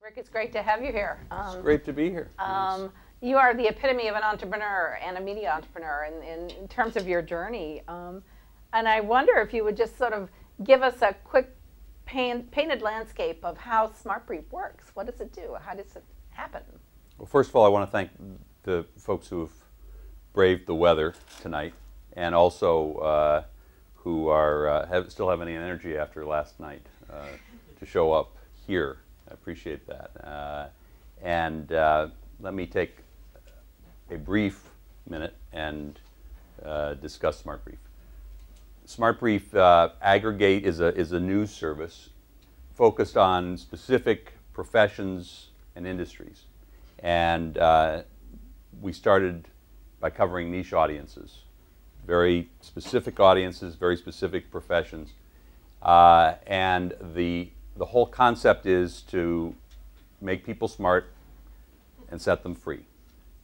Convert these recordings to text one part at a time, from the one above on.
Rick, it's great to have you here. It's great to be here. You are the epitome of an entrepreneur and a media entrepreneur in terms of your journey. And I wonder if you would just sort of give us a quick painted landscape of how SmartBrief works. What does it do? How does it happen? Well, first of all, I want to thank the folks who have braved the weather tonight, and also who are still have any energy after last night to show up here. I appreciate that. Let me take a brief minute and discuss SmartBrief. SmartBrief Aggregate is a news service focused on specific professions and industries. And we started by covering niche audiences, very specific audiences, very specific professions. And the whole concept is to make people smart and set them free,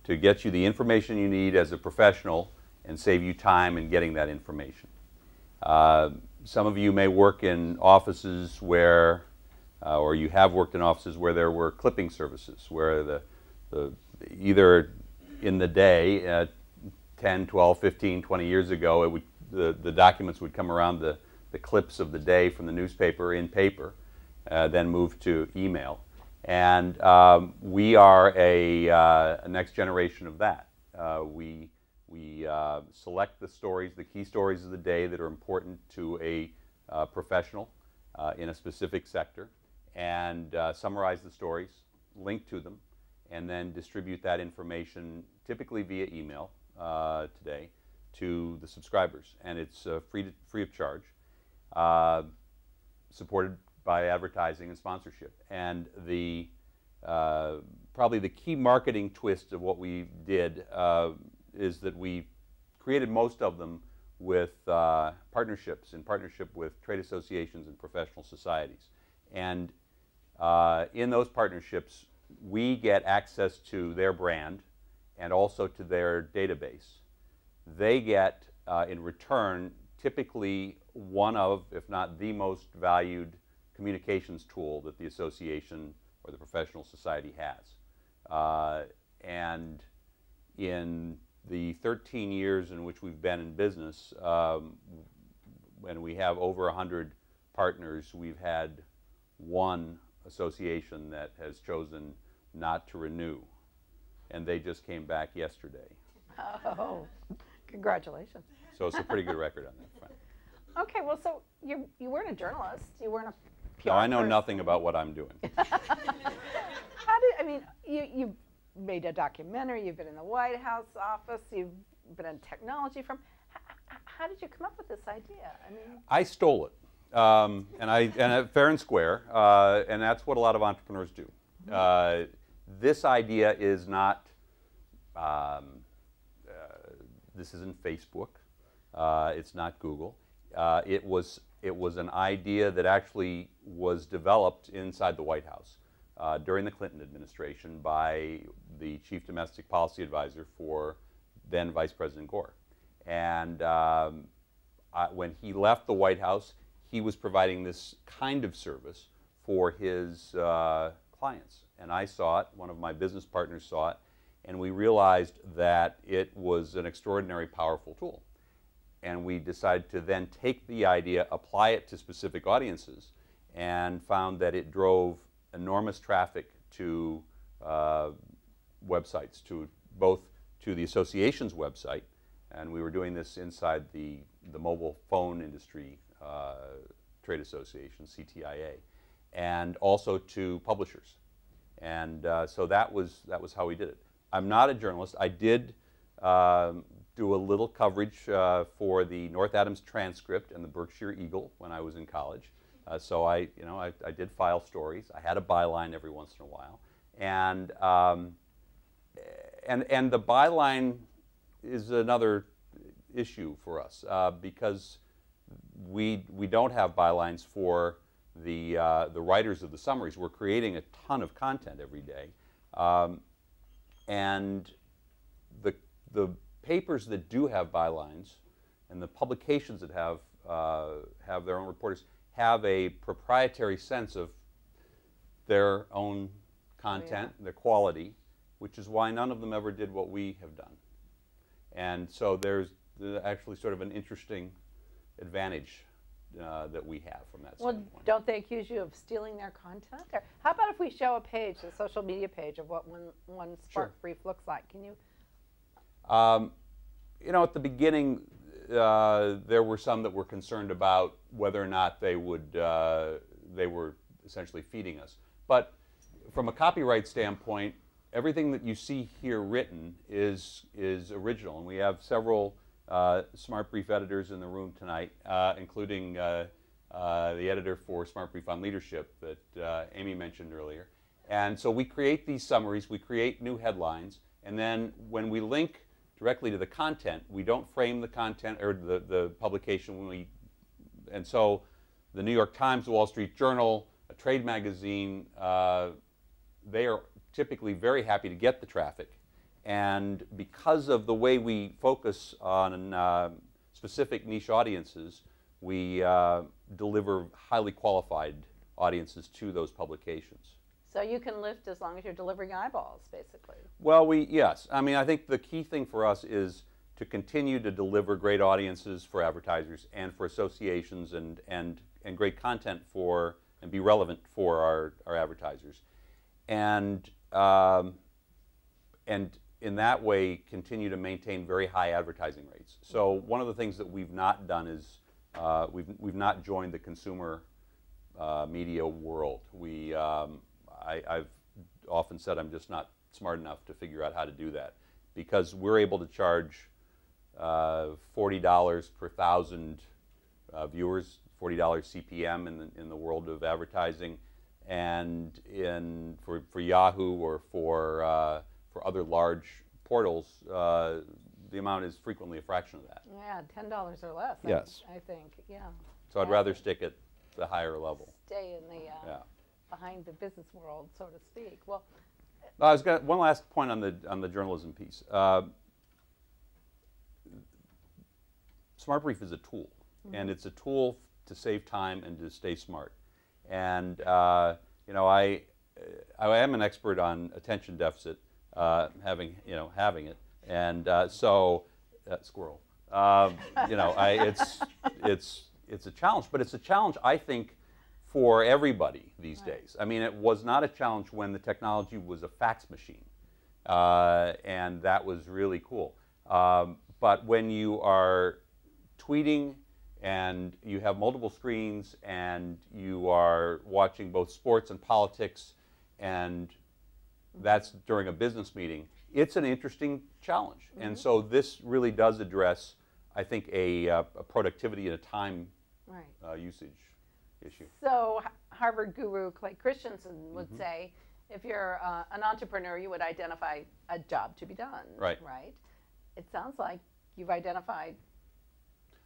to get you the information you need as a professional and save you time in getting that information. Some of you may work in offices where, or you have worked in offices where there were clipping services, where either in the day, 10, 12, 15, 20 years ago, the documents would come around, the clips of the day from the newspaper in paper, then move to email. And we are a next generation of that. We select the stories, the key stories of the day that are important to a professional in a specific sector, and summarize the stories, link to them, and then distribute that information, typically via email today, to the subscribers. And it's free of charge, supported by advertising and sponsorship. And probably the key marketing twist of what we did is that we created most of them with partnerships, in partnership with trade associations and professional societies. And in those partnerships, we get access to their brand and also to their database. They get, in return, typically one of, if not the most valued communications tool that the association or the professional society has. And in the 13 years in which we've been in business, when we have over 100 partners, we've had one association that has chosen not to renew, and they just came back yesterday. Oh, congratulations. So it's a pretty good record on that front. Okay, well, so you weren't a journalist, you weren't a PR No, I know person. nothing about what I'm doing. You made a documentary, you've been in the White House office, you've been in technology firm. How did you come up with this idea? I stole it, and fair and square, and that's what a lot of entrepreneurs do. This idea is not, this isn't Facebook, it's not Google. It was an idea that actually was developed inside the White House during the Clinton administration by the chief domestic policy advisor for then Vice President Gore. And when he left the White House, he was providing this kind of service for his clients. And I saw it, one of my business partners saw it, and we realized that it was an extraordinary powerful tool. And we decided to then take the idea, apply it to specific audiences, and found that it drove enormous traffic to websites, both to the association's website, and we were doing this inside the mobile phone industry trade association, CTIA, and also to publishers. And so that was how we did it. I'm not a journalist. I did do a little coverage for the North Adams Transcript and the Berkshire Eagle when I was in college. So I did file stories. I had a byline every once in a while, and the byline is another issue for us because we don't have bylines for the writers of the summaries. We're creating a ton of content every day, and the papers that do have bylines and the publications that have their own reporters have a proprietary sense of their own content, their quality, which is why none of them ever did what we have done. And so there's actually sort of an interesting advantage that we have from that standpoint. Well, don't they accuse you of stealing their content? Or how about if we show a page, a social media page of what one Spark Brief looks like? Can you? You know, at the beginning, there were some that were concerned about whether or not they were essentially feeding us. But from a copyright standpoint, everything that you see here written is original, and we have several Smart Brief editors in the room tonight, including the editor for Smart Brief on Leadership that Amy mentioned earlier. And so we create these summaries, we create new headlines, and then when we link directly to the content, we don't frame the content or the publication. And so the New York Times, the Wall Street Journal, a trade magazine, they are typically very happy to get the traffic. And because of the way we focus on specific niche audiences, we deliver highly qualified audiences to those publications. So you can lift as long as you're delivering eyeballs, basically. Well, yes. I mean, I think the key thing for us is to continue to deliver great audiences for advertisers and for associations and great content and be relevant for our advertisers. And in that way continue to maintain very high advertising rates. So one of the things that we've not done is we've not joined the consumer media world. I've often said I'm just not smart enough to figure out how to do that, because we're able to charge $40 per thousand viewers, $40 CPM in the world of advertising, and for Yahoo or for other large portals, the amount is frequently a fraction of that. Yeah, $10 or less. Yes. I think, yeah. So I'd rather stick at the higher level. Stay in the behind the business world, so to speak. Well, I was got one last point on the journalism piece. Smart Brief is a tool, and it's a tool to save time and to stay smart. And you know, I am an expert on attention deficit, having it, and so squirrel. You know, it's a challenge, but it's a challenge, I think, for everybody these days. I mean, it was not a challenge when the technology was a fax machine, and that was really cool. But when you are tweeting and you have multiple screens and you are watching both sports and politics, and that's during a business meeting, it's an interesting challenge. And so this really does address, I think, a productivity and a time usage issue. So Harvard guru Clay Christensen would say, if you're an entrepreneur, you would identify a job to be done. Right. Right. It sounds like you've identified.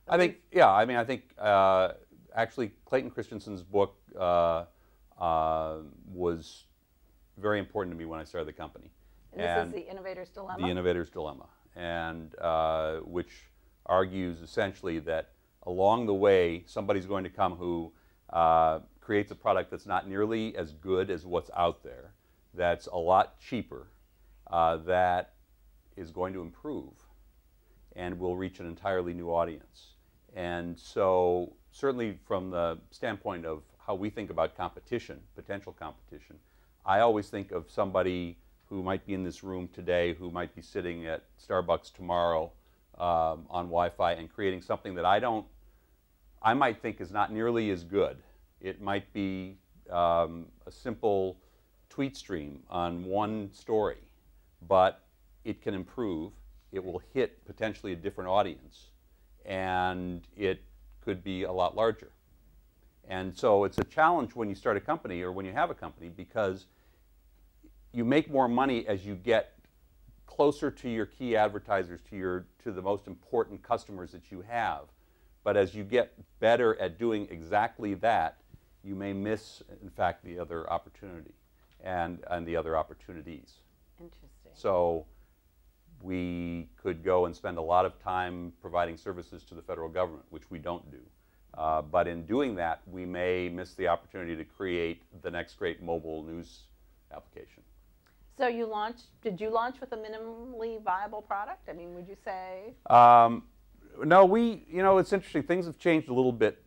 I think, yeah. I mean, I think actually Clayton Christensen's book was very important to me when I started the company. And this is The Innovator's Dilemma? The Innovator's Dilemma, and which argues essentially that along the way, somebody's going to come who creates a product that's not nearly as good as what's out there, that's a lot cheaper, that is going to improve and will reach an entirely new audience. And so certainly from the standpoint of how we think about competition, potential competition, I always think of somebody who might be in this room today, who might be sitting at Starbucks tomorrow on Wi-Fi and creating something that I might think is not nearly as good. It might be a simple tweet stream on one story, but it can improve. It will hit potentially a different audience, and it could be a lot larger. And so it's a challenge when you start a company or when you have a company, because you make more money as you get closer to your key advertisers, to the most important customers that you have. But as you get better at doing exactly that, you may miss, in fact, the other opportunity and the other opportunities. Interesting. So we could go and spend a lot of time providing services to the federal government, which we don't do. But in doing that, we may miss the opportunity to create the next great mobile news application. So did you launch with a minimally viable product? I mean, would you say? No, it's interesting. Things have changed a little bit.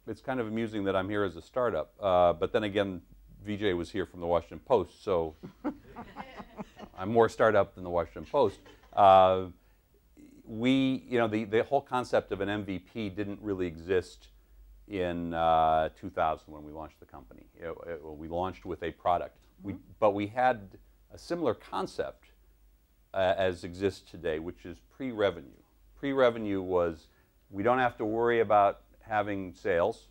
It's kind of amusing that I'm here as a startup, but then again, VJ was here from the Washington Post, so I'm more startup than the Washington Post. The whole concept of an MVP didn't really exist in 2000 when we launched the company. We launched with a product, but we had a similar concept as exists today, which is pre-revenue. Pre-revenue was, we don't have to worry about having sales.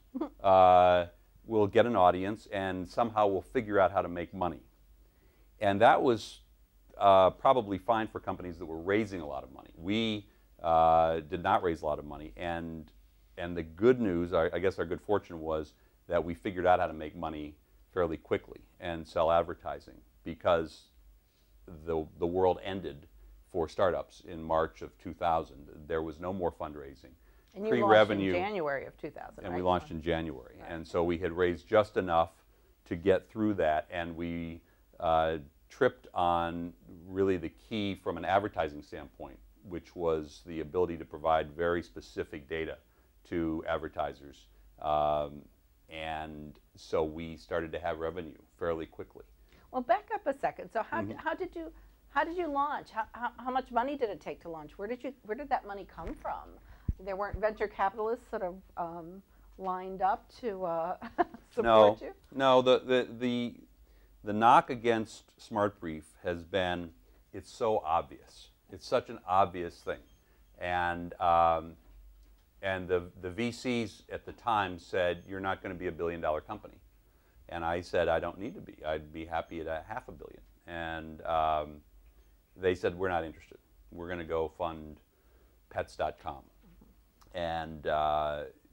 We'll get an audience, and somehow we'll figure out how to make money. And that was probably fine for companies that were raising a lot of money. We did not raise a lot of money, and the good news, I guess our good fortune, was that we figured out how to make money fairly quickly and sell advertising, because the world ended for startups in March of 2000. There was no more fundraising. And you launched in January of 2000, and right? we launched in January. Right. And so we had raised just enough to get through that, and we tripped on really the key from an advertising standpoint, which was the ability to provide very specific data to advertisers. And so we started to have revenue fairly quickly. Well, back up a second. So how did you launch? How much money did it take to launch? Where did that money come from? There weren't venture capitalists sort of lined up to support you? No, the knock against SmartBrief has been, it's so obvious. It's such an obvious thing. And the VCs at the time said, you're not going to be a billion-dollar company. And I said, I don't need to be. I'd be happy at $500 million. And they said, we're not interested. We're going to go fund pets.com. And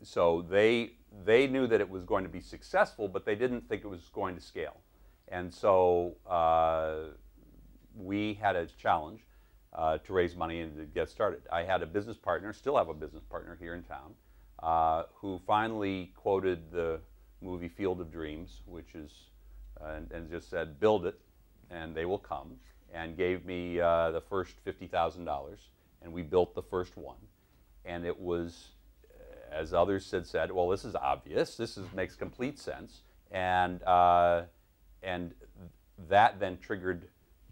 so they knew that it was going to be successful, but they didn't think it was going to scale. And so we had a challenge to raise money and to get started. I had a business partner, still have a business partner here in town, who finally quoted the movie Field of Dreams, which is, and just said, build it, and they will come, and gave me the first $50,000, and we built the first one. And it was, as others had said, well, this is obvious, makes complete sense, and that then triggered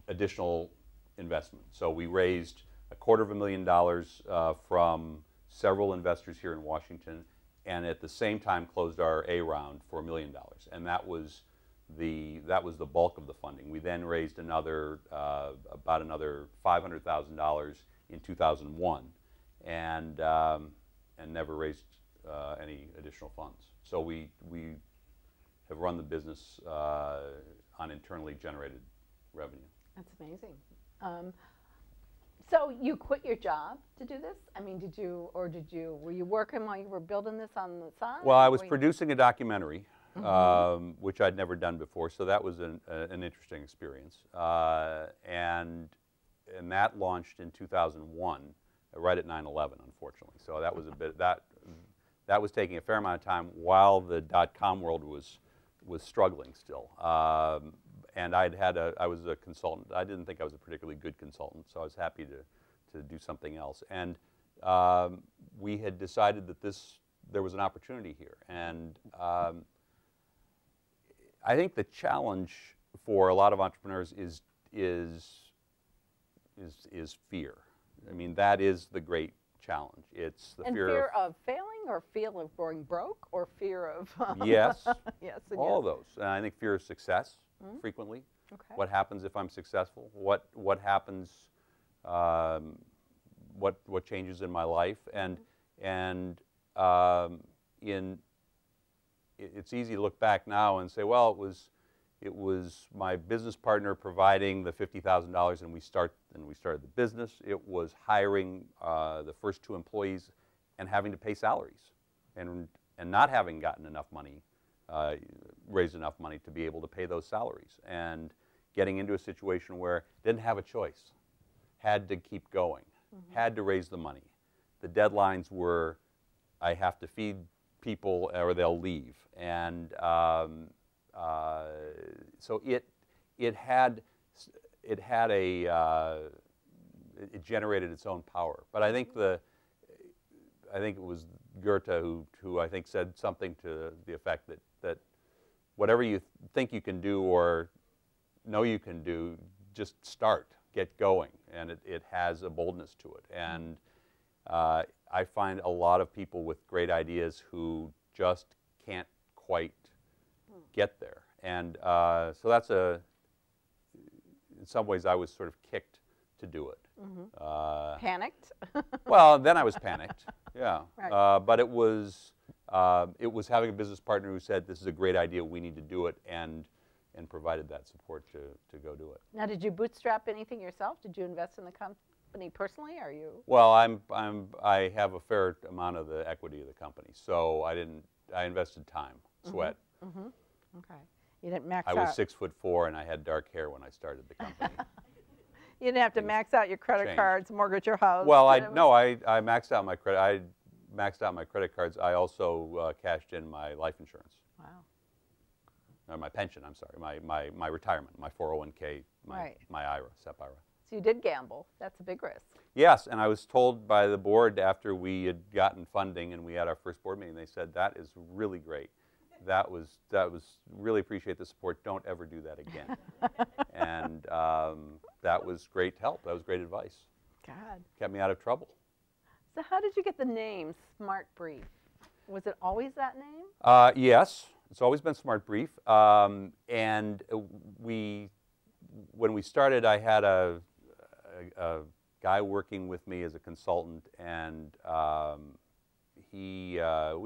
additional investment. So we raised $250,000 from several investors here in Washington, and at the same time closed our A round for $1 million, and that was the bulk of the funding. We then raised about another $500,000 in 2001, and never raised any additional funds. So we have run the business on internally generated revenue. That's amazing. So you quit your job to do this? I mean, were you working while you were building this on the side? Well, I was producing a documentary, which I'd never done before, so that was an interesting experience. And that launched in 2001, right at 9/11, unfortunately. So that was that was taking a fair amount of time while the .com world was struggling still. And I was a consultant. I didn't think I was a particularly good consultant, so I was happy to do something else. And we had decided that there was an opportunity here. And I think the challenge for a lot of entrepreneurs is fear. I mean, that is the great challenge. It's the fear of failing, or fear of going broke, or fear of yes, yes, all those. And I think fear of success frequently. Okay. What happens if I'm successful? What happens? What changes in my life? And it's easy to look back now and say, well, it was my business partner providing the $50,000, and we started the business. It was hiring the first 2 employees and having to pay salaries, and not having gotten enough money, raised enough money to be able to pay those salaries, and getting into a situation where didn't have a choice, had to keep going, had to raise the money. The deadlines were, I have to feed people or they'll leave, and so it had a it generated its own power. But I think it was Goethe who I think said something to the effect that whatever you think you can do or know you can do, just start, get going, and it has a boldness to it. And I find a lot of people with great ideas who just can't quite get there. And so that's in some ways I was sort of kicked to do it. Panicked? Well, then I was panicked, yeah. Right. But it was having a business partner who said, this is a great idea, we need to do it, and provided that support to go do it. Now, did you bootstrap anything yourself? Did you invest in the company personally? Are you? Well, I have a fair amount of the equity of the company, so I invested time, sweat. Okay. You didn't max I out. was 6'4" and I had dark hair when I started the company. You didn't have to max out your credit cards, mortgage your house. Well, I maxed out my credit. I maxed out my credit cards. I also cashed in my life insurance. Wow. Or my pension. I'm sorry, my retirement, my 401k, my IRA, SEP IRA. So you did gamble. That's a big risk. Yes, and I was told by the board after we had gotten funding and we had our first board meeting. They said that is really great. That was really appreciate the support. Don't ever do that again. And that was great help. That was great advice. God. Kept me out of trouble. So how did you get the name Smart Brief? Was it always that name? Yes, it's always been Smart Brief. And when we started, I had a guy working with me as a consultant, and we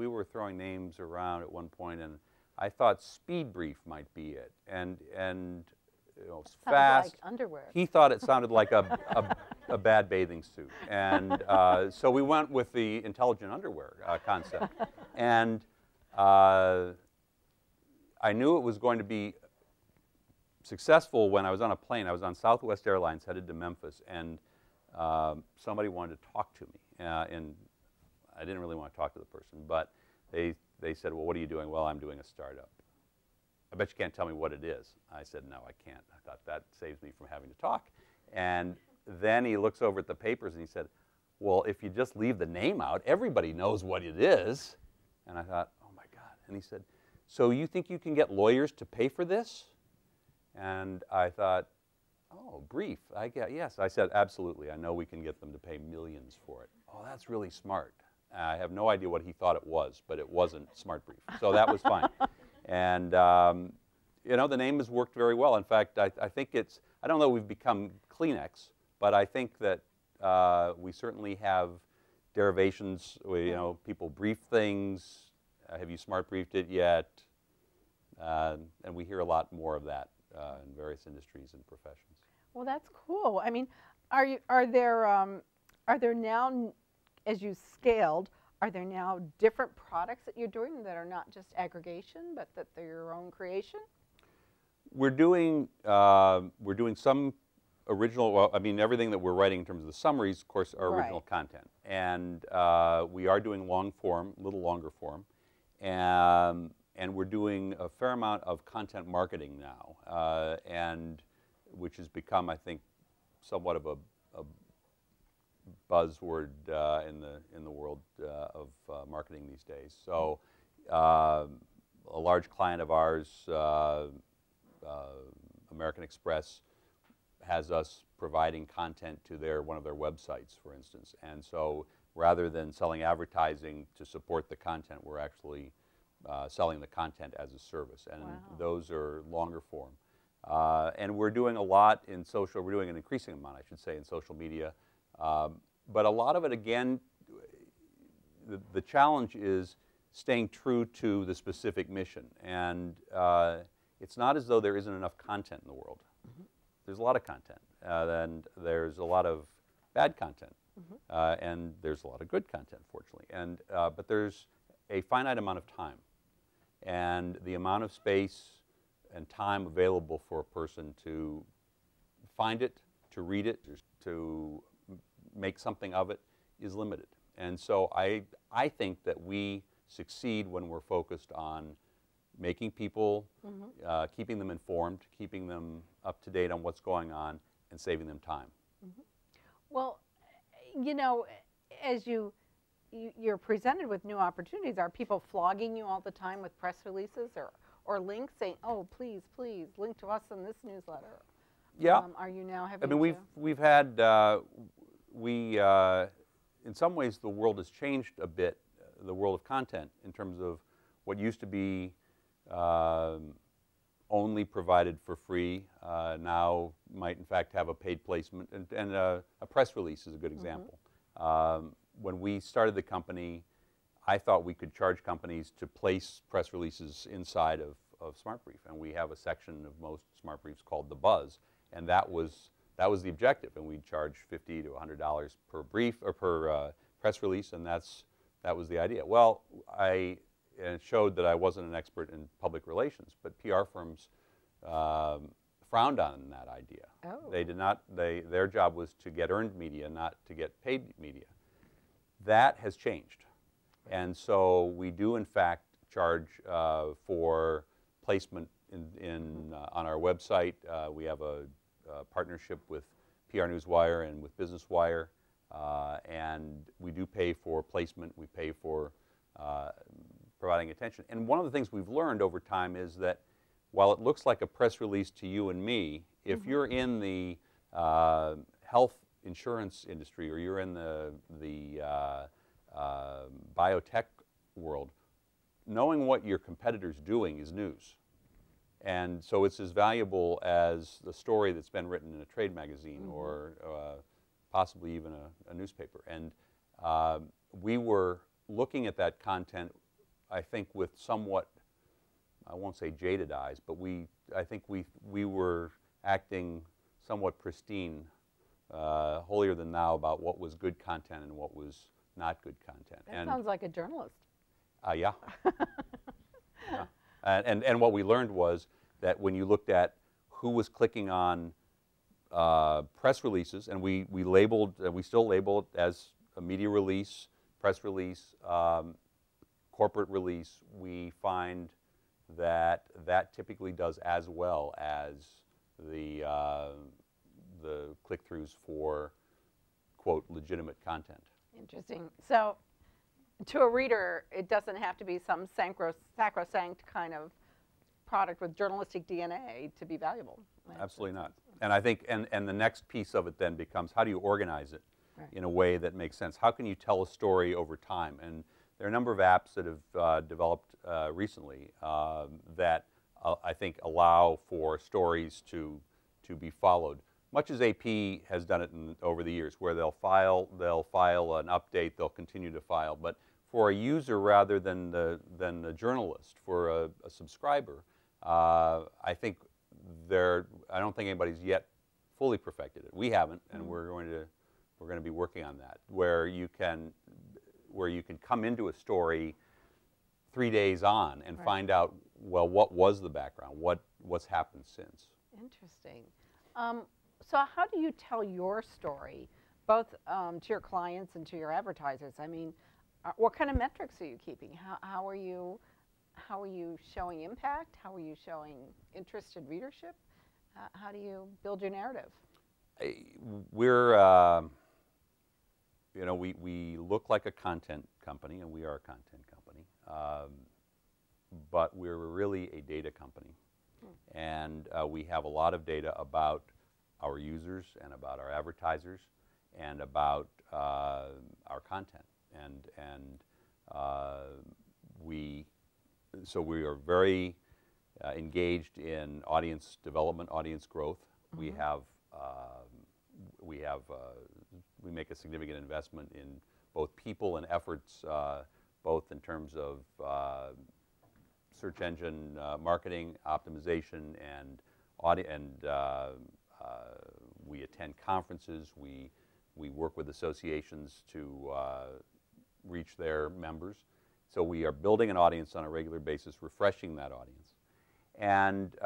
were throwing names around at one point, and I thought Speed Brief might be it, and you know, fast. Like underwear. He thought it sounded like a bad bathing suit, and so we went with the intelligent underwear concept, and I knew it was going to be successful when I was on a plane. I was on Southwest Airlines headed to Memphis, and somebody wanted to talk to me, and I didn't really want to talk to the person, but they said, well, what are you doing? Well, I'm doing a startup. I bet you can't tell me what it is. I said, no, I can't. I thought that saves me from having to talk. And then he looks over at the papers and he said, well, if you just leave the name out, everybody knows what it is. And I thought, oh my God. And he said, so you think you can get lawyers to pay for this? And I thought, oh, brief. Yes. I said, absolutely. I know we can get them to pay millions for it. Oh, that's really smart. I have no idea what he thought it was, but it wasn't Smart Brief. So that was fine. And, you know, the name has worked very well. In fact, I think I don't know if we've become Kleenex, but I think that we certainly have derivations where, you know, people brief things. Have you Smart Briefed it yet? And we hear a lot more of that in various industries and professions. Well, that's cool. I mean, are there now, as you scaled, are there now different products that you're doing that are not just aggregation, but that they're your own creation? We're doing some original. Well, I mean, everything that we're writing in terms of the summaries, of course, are original content, and we are doing long form, a little longer form, and we're doing a fair amount of content marketing now, and which has become, I think, somewhat of a buzzword in the world of marketing these days. So a large client of ours, American Express, has us providing content to one of their websites, for instance. And so rather than selling advertising to support the content, we're actually selling the content as a service. And those are longer form. And we're doing a lot in social. We're doing an increasing amount, I should say, in social media. But a lot of it, again, the challenge is staying true to the specific mission. And it's not as though there isn't enough content in the world. There's a lot of content. And there's a lot of bad content. And there's a lot of good content, fortunately. And, but there's a finite amount of time. And the amount of space and time available for a person to find it, to read it, to make something of it is limited. And so I think that we succeed when we're focused on making people, keeping them informed, keeping them up to date on what's going on, and saving them time. Well, you know, as you're presented with new opportunities, are people flogging you all the time with press releases or links saying, "Oh, please, please, link to us in this newsletter"? Yeah. Are you now having? I mean, we've had in some ways the world has changed a bit, the world of content, in terms of what used to be only provided for free now might in fact have a paid placement, and a press release is a good example. When we started the company, I thought we could charge companies to place press releases inside of SmartBrief, and we have a section of most SmartBriefs called the Buzz, and that was the objective, and we'd charge $50 to $100 per brief or per press release, and that was the idea. Well, it showed that I wasn't an expert in public relations, but PR firms frowned on that idea. Oh. They did not. Their job was to get earned media, not to get paid media. That has changed, and so we do in fact charge for placement on our website. We have a partnership with PR Newswire and with Business Wire, and we do pay for placement. We pay for providing attention. And one of the things we've learned over time is that while it looks like a press release to you and me, if you're in the health insurance industry or you're in the biotech world, knowing what your competitor's doing is news. And so it's as valuable as the story that's been written in a trade magazine or possibly even a newspaper. And we were looking at that content, I think, with somewhat, I won't say jaded eyes, but I think we were acting somewhat pristine, holier than thou about what was good content and what was not good content. That sounds like a journalist. Yeah. Yeah. And what we learned was that when you looked at who was clicking on press releases, and we still label it as a media release, press release, corporate release, we find that typically does as well as the click-throughs for, quote, legitimate content. Interesting. So to a reader, it doesn't have to be some sacrosanct kind of product with journalistic DNA to be valuable. Absolutely not. And I think, and the next piece of it then becomes, how do you organize it in a way that makes sense? How can you tell a story over time? And there are a number of apps that have developed recently that I think allow for stories to be followed, much as AP has done it over the years, where they'll file an update, they'll continue to file. But for a user rather than the journalist, for a subscriber, I think I don't think anybody's yet fully perfected it. We haven't, and we're going to be working on that, where you can come into a story 3 days on and find out, well, what was the background, what's happened since. Interesting. So how do you tell your story, both to your clients and to your advertisers? I mean, what kind of metrics are you keeping? How are you showing impact? How are you showing interested readership? How do you build your narrative? We're, we look like a content company, and we are a content company, but we're really a data company. And we have a lot of data about our users and about our advertisers and about our content. So we are very engaged in audience development, audience growth. We make a significant investment in both people and efforts, both in terms of search engine marketing, optimization, and we attend conferences. We work with associations to reach their members. So we are building an audience on a regular basis, refreshing that audience. And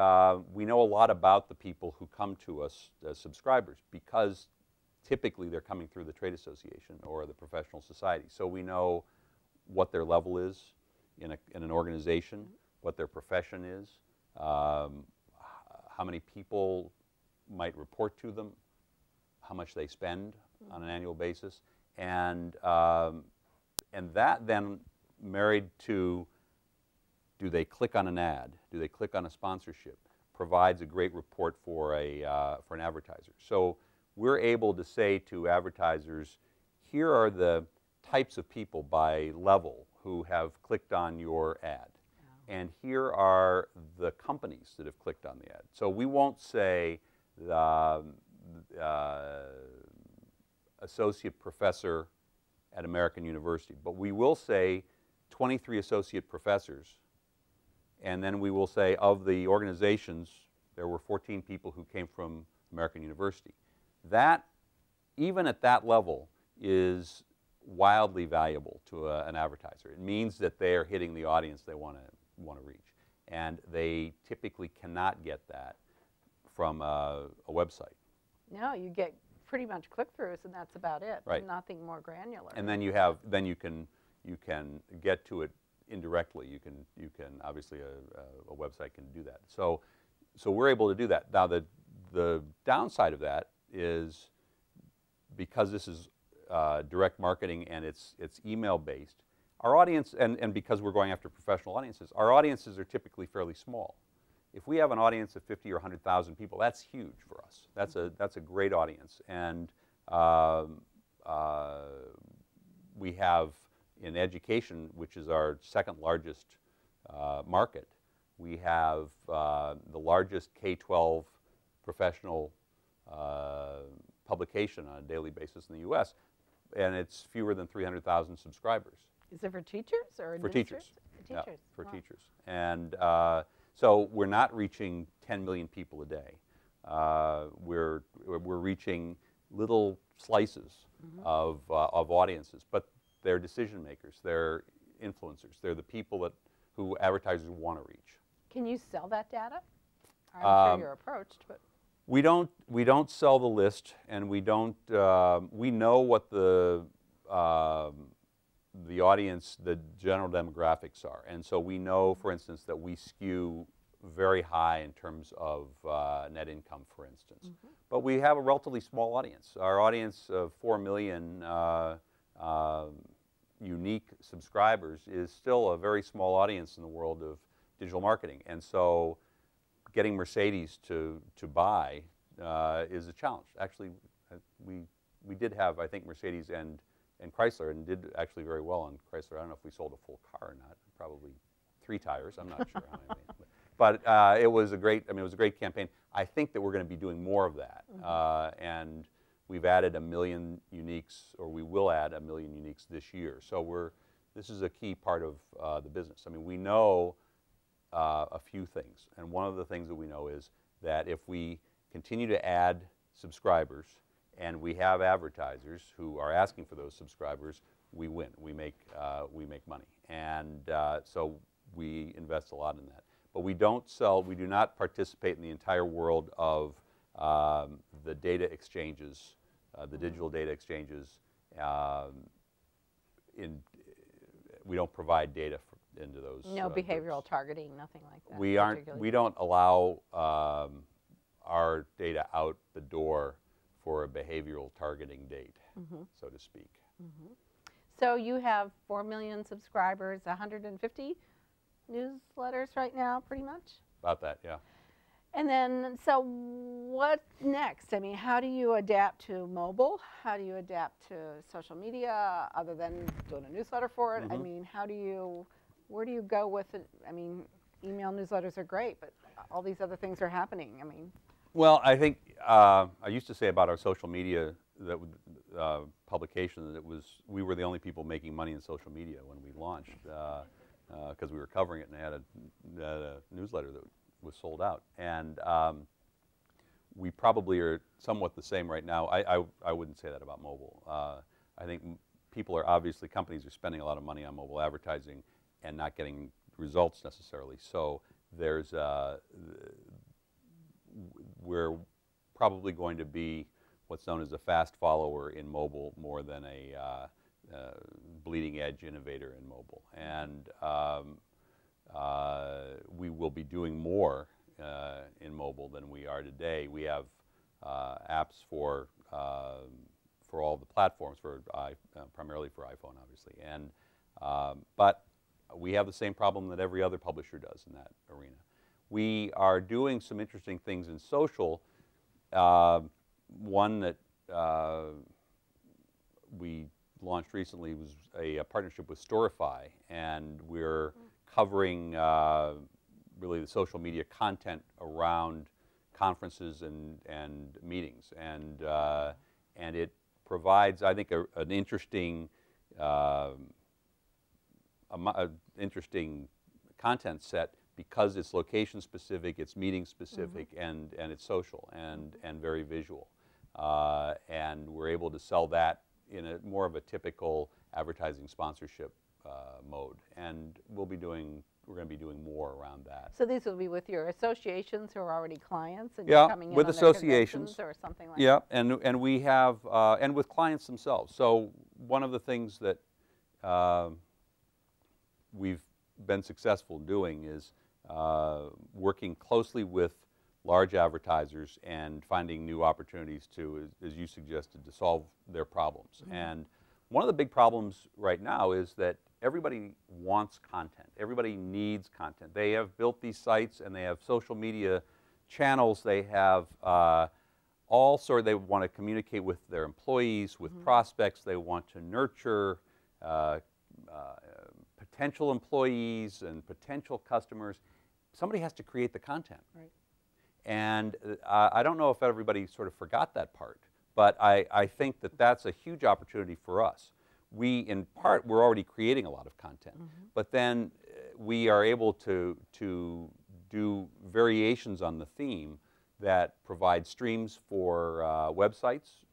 we know a lot about the people who come to us as subscribers, because typically they're coming through the trade association or the professional society. So we know what their level is in an organization, what their profession is, how many people might report to them, how much they spend on an annual basis, and that then married to, do they click on an ad, do they click on a sponsorship, provides a great report for an advertiser. So we're able to say to advertisers, here are the types of people by level who have clicked on your ad. And here are the companies that have clicked on the ad. So we won't say the associate professor at American University, but we will say 23 associate professors, and then we will say of the organizations, there were 14 people who came from American University. That, even at that level, is wildly valuable to an advertiser. It means that they are hitting the audience they want to reach, and they typically cannot get that from a website. No, you get pretty much click-throughs, and that's about it. Right. Nothing more granular. And then you can get to it indirectly. You can obviously a website can do that. So we're able to do that. Now the downside of that is, because this is direct marketing and it's email based, our audience, and because we're going after professional audiences, our audiences are typically fairly small. If we have an audience of 50 or 100,000 people, that's huge for us. That's a great audience. And we have, in education, which is our second largest market, we have the largest K-12 professional publication on a daily basis in the U.S., and it's fewer than 300,000 subscribers. Is it for teachers or for teachers? Teachers. Yeah, for Wow. teachers. And so we're not reaching 10 million people a day. We're reaching little slices of audiences, but they're decision makers, they're influencers, they're the people who advertisers want to reach. Can you sell that data? I'm sure you're approached, but We don't sell the list, and we don't. We know what the audience, the general demographics are, and so we know, for instance, that we skew very high in terms of net income, for instance. But we have a relatively small audience. Our audience of 4 million unique subscribers is still a very small audience in the world of digital marketing, and so getting Mercedes to buy is a challenge. Actually, we did have, I think, Mercedes and Chrysler, and did actually very well on Chrysler. I don't know if we sold a full car or not. Probably 3 tires. I'm not sure how many. But it was a great. I mean, it was a great campaign. I think that we're going to be doing more of that, and we've added 1 million uniques, or we will add 1 million uniques this year. So this is a key part of the business. I mean, we know a few things, and one of the things that we know is that if we continue to add subscribers and we have advertisers who are asking for those subscribers, we win. We make money, and so we invest a lot in that. But we don't sell. We do not participate in the entire world of the data exchanges, the digital data exchanges. We don't provide data into those. no behavioral groups. targeting, nothing like that. We aren't. particularly. We don't allow our data out the door for a behavioral targeting date, so to speak. So you have 4 million subscribers, 150 newsletters right now, pretty much? About that, yeah. And then, so what next? I mean, how do you adapt to mobile? How do you adapt to social media, other than doing a newsletter for it? I mean, where do you go with it? I mean, email newsletters are great, but all these other things are happening. I mean. Well, I think I used to say about our social media publication that we were the only people making money in social media when we launched, because we were covering it and had a newsletter that was sold out. And we probably are somewhat the same right now. I wouldn't say that about mobile. I think companies are spending a lot of money on mobile advertising and not getting results necessarily. So we're probably going to be what's known as a fast follower in mobile more than a bleeding edge innovator in mobile. And will be doing more in mobile than we are today. We have apps for all the platforms, primarily for iPhone, obviously. And but we have the same problem that every other publisher does in that arena. We are doing some interesting things in social. One that we launched recently was a partnership with Storify, and we're covering really the social media content around conferences and meetings, and it provides, I think, an interesting interesting content set because it's location specific, it's meeting specific, and it's social and very visual, and we're able to sell that in a more of a typical advertising sponsorship mode, and we're going to be doing more around that. So these will be with your associations who are already clients, and yeah, you're coming in with on associations their conventions or something like yeah, that. and we have and with clients themselves. So one of the things that we've been successful doing is working closely with large advertisers and finding new opportunities to, as you suggested, to solve their problems. And one of the big problems right now is that everybody wants content. Everybody needs content. They have built these sites and they have social media channels. They have they want to communicate with their employees, with prospects. They want to nurture potential employees and potential customers. Somebody has to create the content. Right. And I don't know if everybody sort of forgot that part, but I think that that's a huge opportunity for us. In part, we're already creating a lot of content, but then we are able to do variations on the theme that provide streams for websites,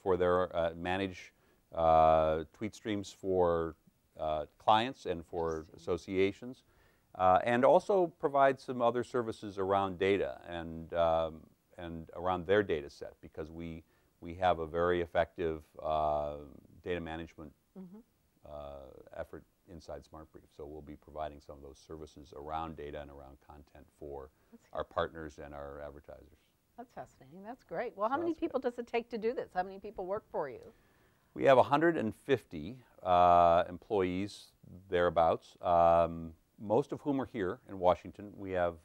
for their manage tweet streams for clients and for associations, and also provide some other services around data and around their data set, because we have a very effective data management effort inside SmartBrief. So we'll be providing some of those services around data and around content for our partners and our advertisers. That's fascinating. That's great. Well, how many people does it take to do this? How many people work for you? We have 150 employees, thereabouts, most of whom are here in Washington. We have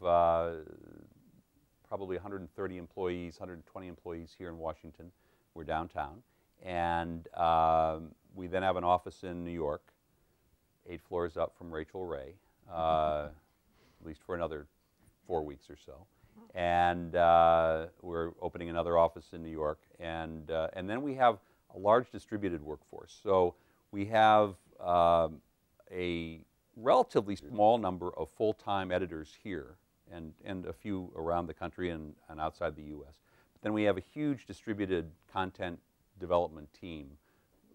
probably 130 employees, 120 employees here in Washington. We're downtown. And we then have an office in New York, 8 floors up from Rachel Ray, at least for another 4 weeks or so. And we're opening another office in New York. And then we have a large distributed workforce. So we have a relatively small number of full-time editors here and a few around the country and outside the U.S. But then we have a huge distributed content development team,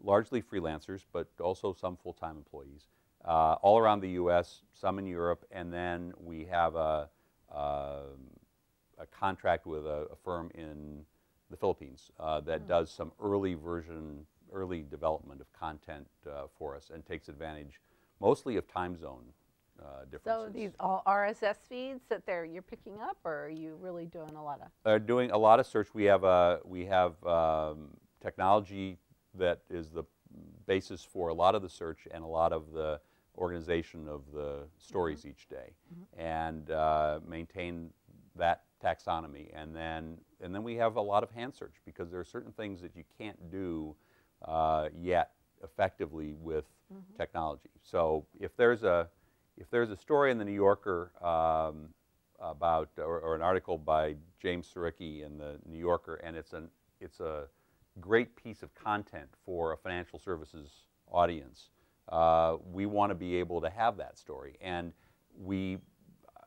largely freelancers, but also some full-time employees, all around the U.S., some in Europe, and then we have a contract with a firm in the Philippines that does some early development of content for us and takes advantage mostly of time zone differences. So these all RSS feeds that you're picking up, or are you really doing a lot of? Doing a lot of search. We have technology that is the basis for a lot of the search and a lot of the organization of the stories each day, and maintain that taxonomy. And then we have a lot of hand search, because there are certain things that you can't do yet effectively with technology. So if there's a story in the New Yorker about or an article by James Siricki in the New Yorker, and it's a great piece of content for a financial services audience, we want to be able to have that story. And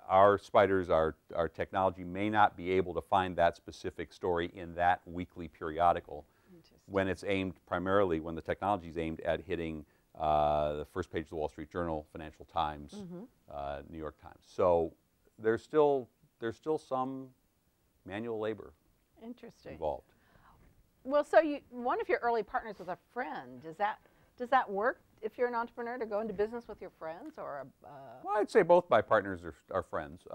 our spiders, our technology may not be able to find that specific story in that weekly periodical, when it's aimed primarily, when the technology is aimed at hitting the first page of the Wall Street Journal, Financial Times, New York Times. So there's still some manual labor involved. Well, so one of your early partners was a friend. Does that work? if you're an entrepreneur, to go into business with your friends or? Well, I'd say both my partners are friends.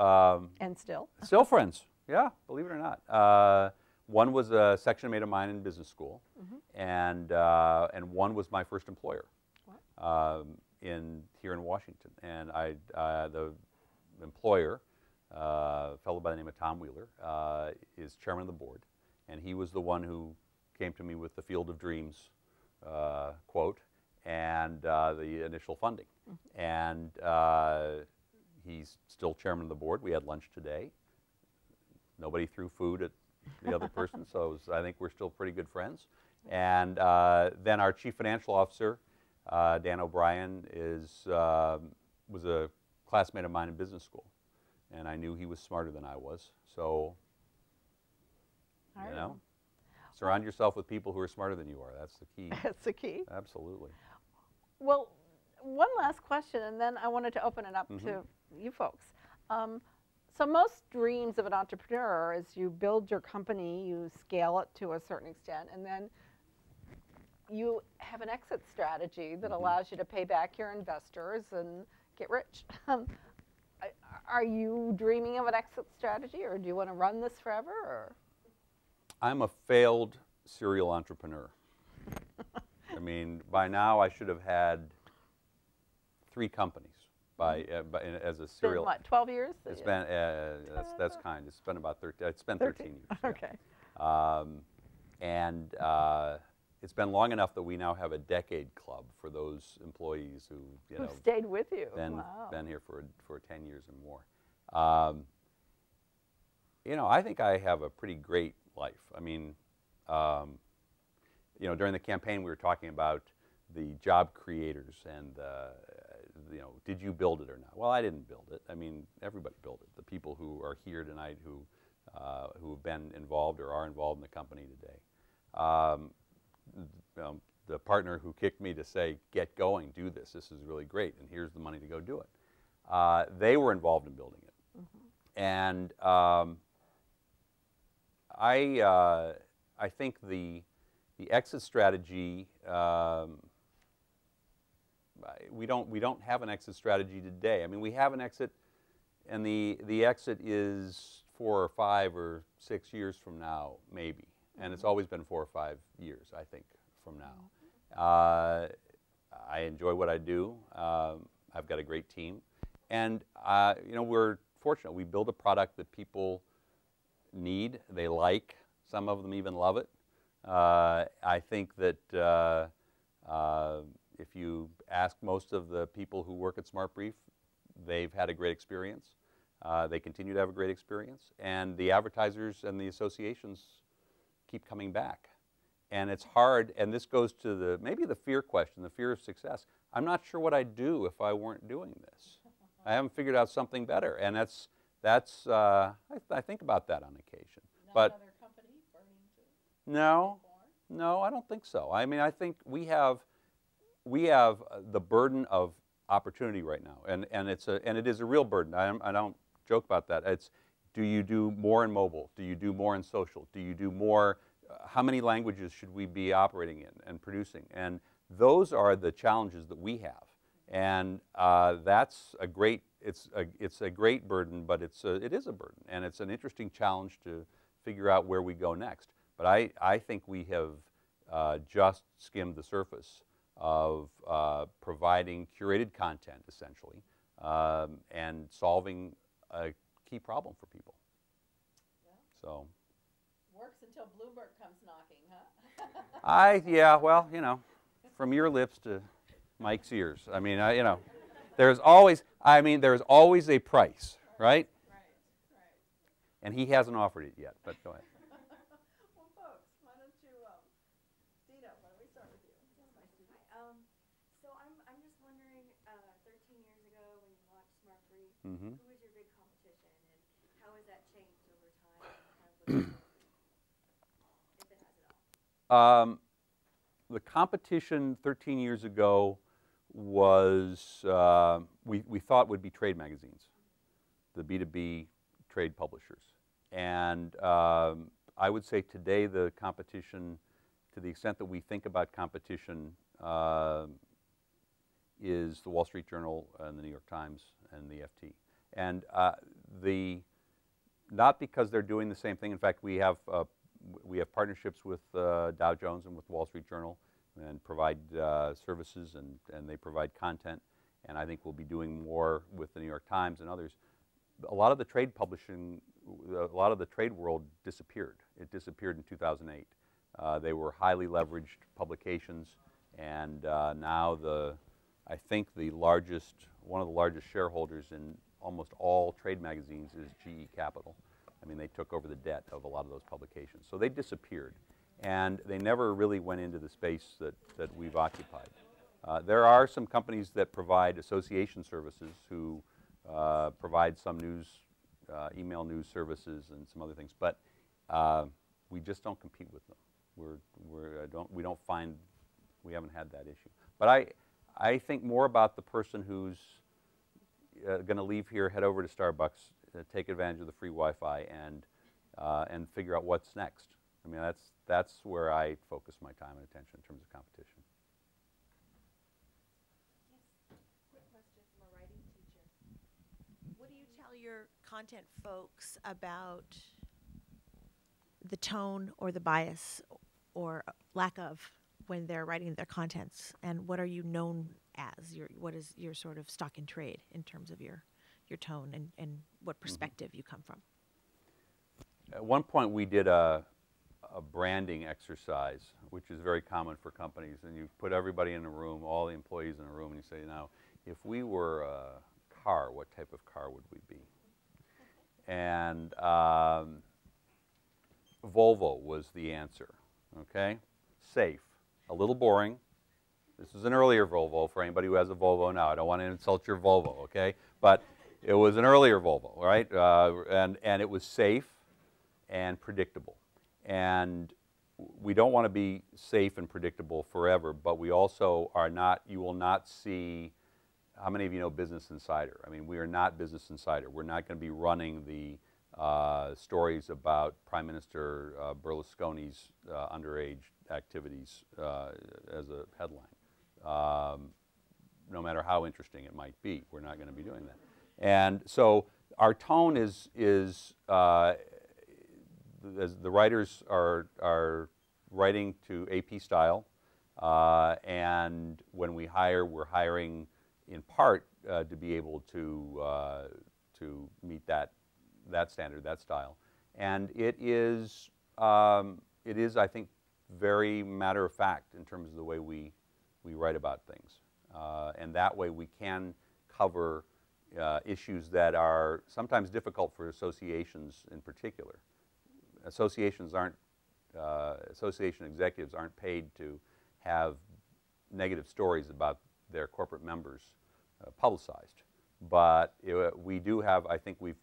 And still? Still friends, yeah, believe it or not. One was a section mate of mine in business school, and one was my first employer here in Washington. And the employer, a fellow by the name of Tom Wheeler, is chairman of the board, and he was the one who came to me with the Field of Dreams quote and the initial funding. And he's still chairman of the board. We had lunch today. Nobody threw food at the other person, so I think we're still pretty good friends. And then our chief financial officer, Dan O'Brien, was a classmate of mine in business school, and I knew he was smarter than I was. So, you know, surround yourself with people who are smarter than you are. That's the key. That's the key. Absolutely. Well, one last question, and then I wanted to open it up to you folks. So most dreams of an entrepreneur is you build your company, you scale it to a certain extent, and then you have an exit strategy that allows you to pay back your investors and get rich. Are you dreaming of an exit strategy, or do you want to run this forever? Or? I'm a failed serial entrepreneur. I mean, by now I should have had 3 companies. As a serial. Been what, 12 years? It's been that's kind. It's been about 13. It's been 13 years. Okay. Yeah. And it's been long enough that we now have a decade club for those employees who stayed with you. Been here for 10 years and more. I think I have a pretty great life. I mean, during the campaign we were talking about the job creators and did you build it or not? Well, I didn't build it. I mean, everybody built it. The people who are here tonight who have been involved or are involved in the company today. The partner who kicked me to say, get going, do this. This is really great, and here's the money to go do it. They were involved in building it, and I think the exit strategy. We don't have an exit strategy today. I mean, we have an exit, and the exit is 4 or 5 or 6 years from now, maybe, and it's always been 4 or 5 years, I think, from now. I enjoy what I do. I've got a great team, and we're fortunate. We build a product that people need, they like. Some of them even love it. I think that. If you ask most of the people who work at SmartBrief, they've had a great experience. They continue to have a great experience. And the advertisers and the associations keep coming back. And it's hard, and this goes to maybe the fear question, the fear of success. I'm not sure what I'd do if I weren't doing this. I haven't figured out something better. And I think about that on occasion. Not another company burning to No, I don't think so. I mean, I think we have the burden of opportunity right now, and it is a real burden. I don't joke about that. It's, do you do more in mobile? Do you do more in social? Do you do more? How many languages should we be operating in and producing? And those are the challenges that we have, and that's a great. It's a great burden, but it is a burden, and it's an interesting challenge to figure out where we go next. But I think we have just skimmed the surface of providing curated content, essentially, and solving a key problem for people. Yeah. So. Works until Bloomberg comes knocking, huh? Yeah, well, from your lips to Mike's ears. I mean, there's always a price, right? Right. And he hasn't offered it yet, but go ahead. Well, folks, why don't you, Dina, why don't we start with you? Hi. So I'm just wondering, 13 years ago when you launched SmartBrief, who was your big competition, and how has that changed over time? And kind of if it has at all. The competition 13 years ago was, we thought would be trade magazines, the B2B trade publishers. And I would say today the competition, to the extent that we think about competition, is the Wall Street Journal and the New York Times and the FT. And not because they're doing the same thing. In fact, we have partnerships with Dow Jones and with Wall Street Journal and provide services, and they provide content. And I think we'll be doing more with the New York Times and others. A lot of the trade publishing, a lot of the trade world disappeared. It disappeared in 2008. They were highly leveraged publications, and now I think one of the largest shareholders in almost all trade magazines is GE Capital. I mean, they took over the debt of a lot of those publications. So they disappeared, and they never really went into the space that we've occupied. There are some companies that provide association services who provide some news, email news services and some other things, but we just don't compete with them. We haven't had that issue. But I think more about the person who's going to leave here, head over to Starbucks, take advantage of the free Wi-Fi, and figure out what's next. I mean, that's where I focus my time and attention in terms of competition. Quick question from a writing teacher. What do you tell your content folks about the tone or the bias or lack of when they're writing their contents? And what are you known as? What is your sort of stock in trade in terms of your tone and what perspective you come from? At one point, we did a branding exercise, which is very common for companies. And you put everybody in a room, all the employees in a room, and you say, now, if we were a car, what type of car would we be? And Volvo was the answer, okay? Safe, a little boring. This is an earlier Volvo for anybody who has a Volvo now. I don't want to insult your Volvo, okay? But it was an earlier Volvo, right? And it was safe and predictable. And we don't want to be safe and predictable forever, but we also are not, you will not see, how many of you know Business Insider? I mean, we are not Business Insider. We're not going to be running the stories about Prime Minister Berlusconi's underage activities as a headline. No matter how interesting it might be, we're not going to be doing that. And so our tone is as the writers are writing to AP style, and when we hire, we're hiring in part to be able to meet that standard, that style. And it is, I think, very matter of fact in terms of the way we write about things. And that way we can cover issues that are sometimes difficult for associations in particular. Associations aren't, association executives aren't paid to have negative stories about their corporate members publicized. But we do have, I think we've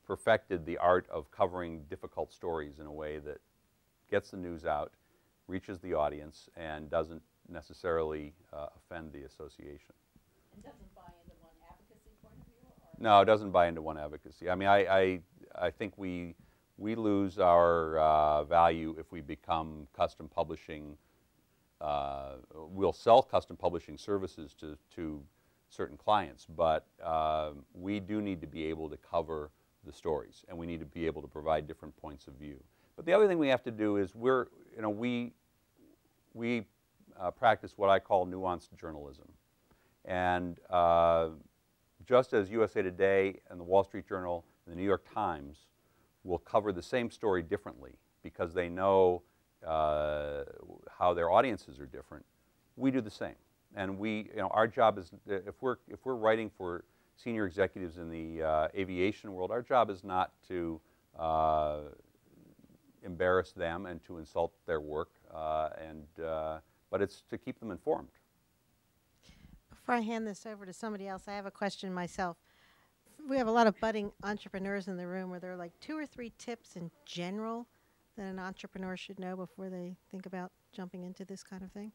perfected the art of covering difficult stories in a way that gets the news out, reaches the audience, and doesn't necessarily offend the association. And doesn't buy into one advocacy point of view? Or? No, it doesn't buy into one advocacy. I mean, I think we lose our value if we become custom publishing. We'll sell custom publishing services to certain clients, but we do need to be able to cover the stories, and we need to be able to provide different points of view. But the other thing we have to do is we practice what I call nuanced journalism. And just as USA Today and the Wall Street Journal and the New York Times will cover the same story differently because they know how their audiences are different, we do the same. And our job is, if we're writing for senior executives in the aviation world, our job is not to embarrass them and to insult their work, but it's to keep them informed. Before I hand this over to somebody else, I have a question myself. We have a lot of budding entrepreneurs in the room. Are there like 2 or 3 tips in general that an entrepreneur should know before they think about jumping into this kind of thing?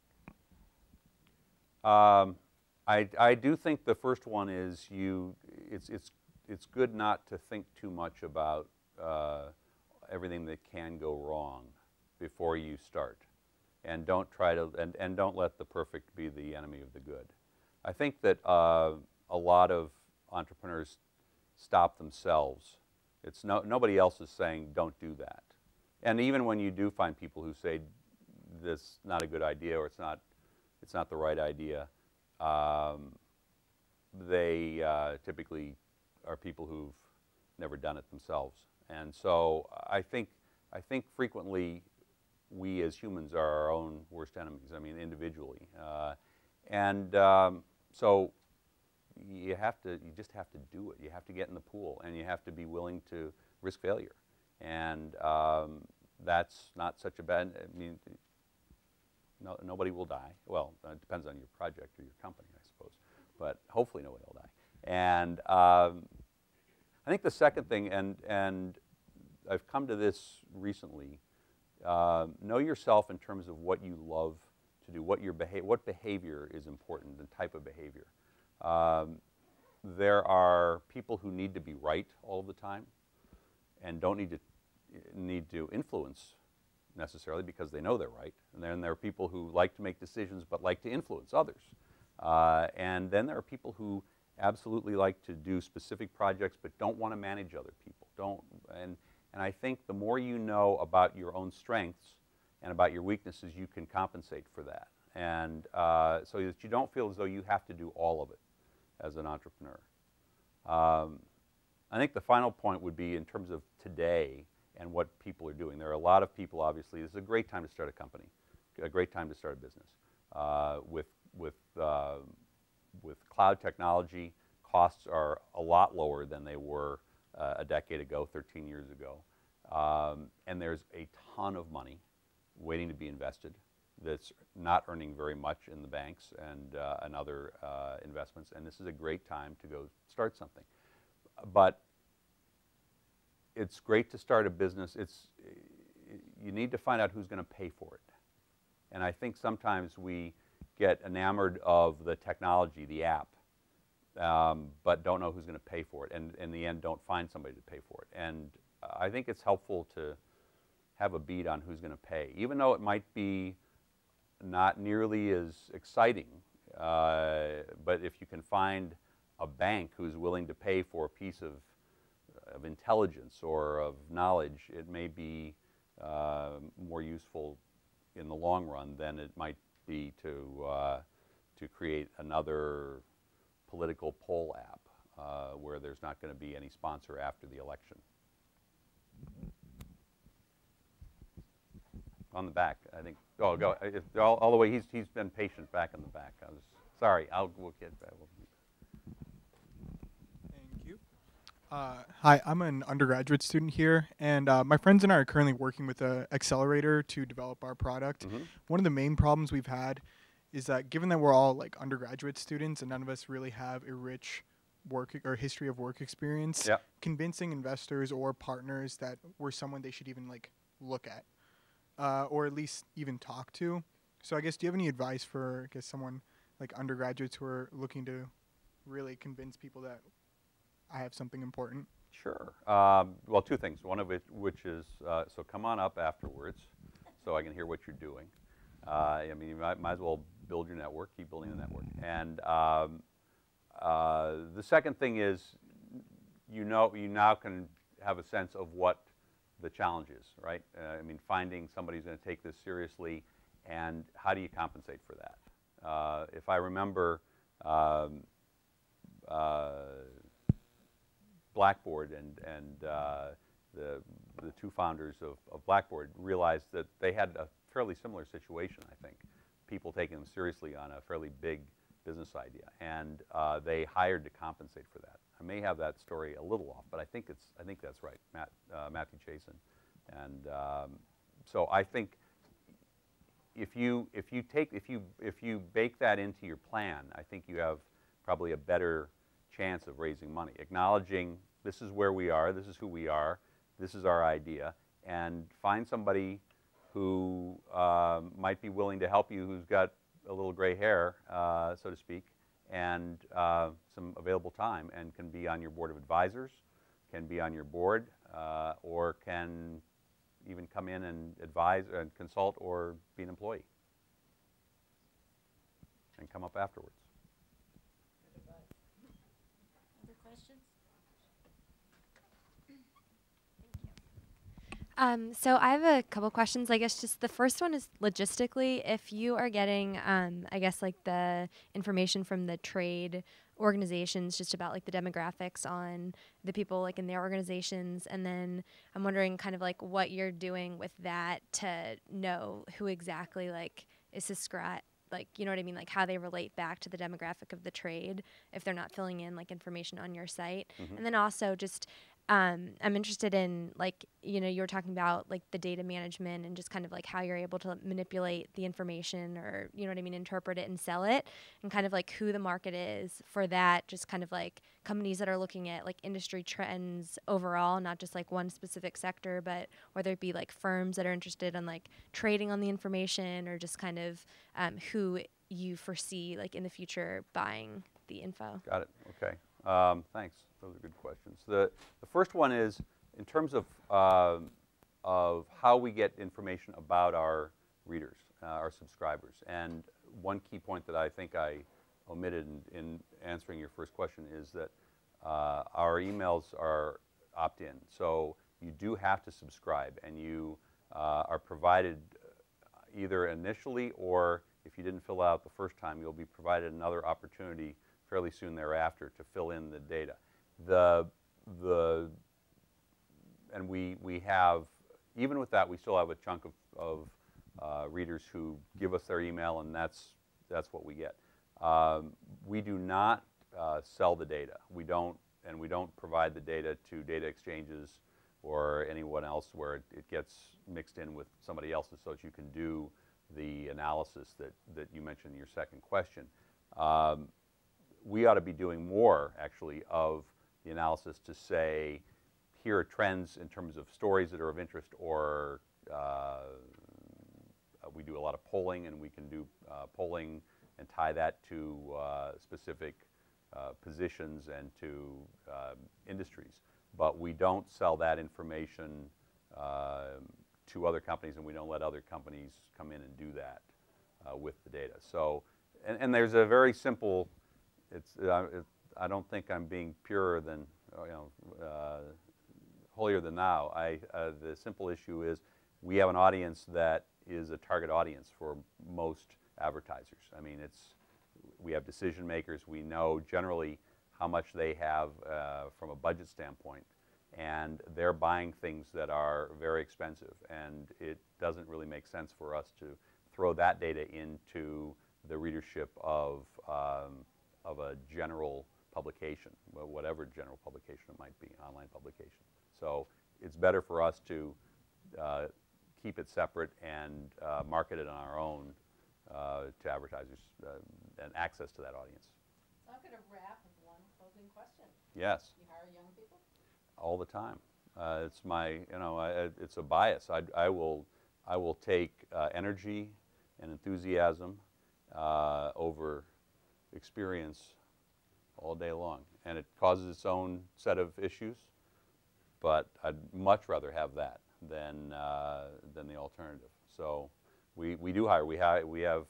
I do think the first one is it's good not to think too much about everything that can go wrong before you start. and don't try to, and don't let the perfect be the enemy of the good. I think that a lot of entrepreneurs stop themselves. It's nobody else is saying don't do that. And even when you do find people who say this is not a good idea or it's not the right idea, they typically are people who've never done it themselves. And so I think frequently we as humans are our own worst enemies. I mean, individually, so you just have to do it. You have to get in the pool, and you have to be willing to risk failure. And that's not such a bad. I mean, nobody will die. Well, it depends on your project or your company, I suppose. But hopefully nobody will die. And I think the second thing, and I've come to this recently, know yourself in terms of what you love to do, what behavior is important, the type of behavior. There are people who need to be right all the time and don't need to influence necessarily because they know they're right. And then there are people who like to make decisions but like to influence others. And then there are people who absolutely like to do specific projects but don't want to manage other people. And I think the more you know about your own strengths and about your weaknesses, you can compensate for that. And so that you don't feel as though you have to do all of it as an entrepreneur. I think the final point would be in terms of today and what people are doing. There are a lot of people, obviously. This is a great time to start a company, a great time to start a business. With cloud technology, costs are a lot lower than they were a decade ago, 13 years ago. And there's a ton of money waiting to be invested that's not earning very much in the banks and other investments. And this is a great time to go start something. But it's great to start a business. You need to find out who's going to pay for it. And I think sometimes we get enamored of the technology, the app, but don't know who's going to pay for it. And in the end, don't find somebody to pay for it. And I think it's helpful to have a beat on who's going to pay, even though it might be not nearly as exciting. But if you can find a bank who's willing to pay for a piece of intelligence or of knowledge, it may be more useful in the long run than it might be to create another political poll app where there's not going to be any sponsor after the election. On the back, I think. Oh, go all the way. He's been patient back in the back. Sorry. We'll get back. Thank you. Hi, I'm an undergraduate student here, and my friends and I are currently working with an accelerator to develop our product. Mm-hmm. One of the main problems we've had is that given that we're all like undergraduate students and none of us really have a rich work or history of work experience, Yep. convincing investors or partners that we're someone they should even like look at. Or at least even talk to. So I guess, do you have any advice for, I guess, someone like undergraduates who are looking to really convince people that I have something important? Sure. Well, two things. One of which is, so come on up afterwards so I can hear what you're doing. I mean, you might as well build your network, keep building the network. And the second thing is, you now can have a sense of what the challenge is, right? I mean, finding somebody who's going to take this seriously, and how do you compensate for that? If I remember, Blackboard and the two founders of Blackboard realized that they had a fairly similar situation, I think. People taking them seriously on a fairly big business idea, and they hired to compensate for that. I may have that story a little off, but I think that's right, Matthew Chasen. And so I think if you bake that into your plan, I think you have probably a better chance of raising money. Acknowledging this is where we are, this is who we are, this is our idea, and find somebody who might be willing to help you, who's got a little gray hair, so to speak, and some available time, and can be on your board of advisors, can be on your board, or can even come in and advise and consult or be an employee and come up afterwards. Other questions? So I have a couple questions. I guess just the first one is logistically, if you are getting, I guess like the information from the trade organizations just about like the demographics on the people like in their organizations, and then I'm wondering kind of like what you're doing with that to know who exactly like is subscribed, like, you know what I mean, like how they relate back to the demographic of the trade if they're not filling in like information on your site. And then also just I'm interested in, like, you know, you were talking about like the data management and just kind of like how you're able to manipulate the information, or, you know what I mean, interpret it and sell it, and kind of like who the market is for that, just kind of like companies that are looking at like industry trends overall, not just like one specific sector, but whether it be like firms that are interested in like trading on the information, or just kind of who you foresee like in the future buying the info. Got it. Okay. Thanks. Those are good questions. The first one is in terms of how we get information about our readers, our subscribers. And one key point that I think I omitted in answering your first question is that our emails are opt-in. So you do have to subscribe, and you are provided either initially, or if you didn't fill out the first time, you'll be provided another opportunity fairly soon thereafter to fill in the data. And we have, even with that, we still have a chunk of readers who give us their email, and that's what we get. We do not sell the data. We don't provide the data to data exchanges or anyone else where it gets mixed in with somebody else's, so that you can do the analysis that you mentioned in your second question. We ought to be doing more, actually, of the analysis to say, here are trends in terms of stories that are of interest, or we do a lot of polling, and we can do polling and tie that to specific positions and to industries. But we don't sell that information to other companies, and we don't let other companies come in and do that with the data. So, and there's a very simple, I don't think I'm being purer than, holier than thou. The simple issue is we have an audience that is a target audience for most advertisers. I mean, we have decision makers. We know generally how much they have from a budget standpoint, and they're buying things that are very expensive, and it doesn't really make sense for us to throw that data into the readership of a general publication, whatever general publication it might be, online publication. So it's better for us to keep it separate and market it on our own to advertisers and access to that audience. So I'm going to wrap with one closing question. Yes. You hire young people? All the time. It's my, it's a bias. I will take energy and enthusiasm over experience all day long, and it causes its own set of issues. But I'd much rather have that than the alternative. So we do hire. We have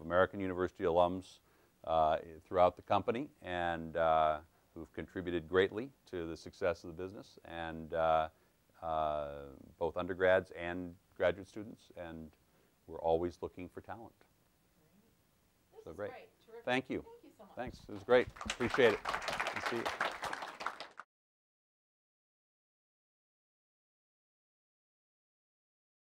American University alums throughout the company, and who've contributed greatly to the success of the business, and both undergrads and graduate students, and we're always looking for talent. This So is great. Terrific. Thank you. Thank you so much. Thanks. It was great. Appreciate it. Good to see you.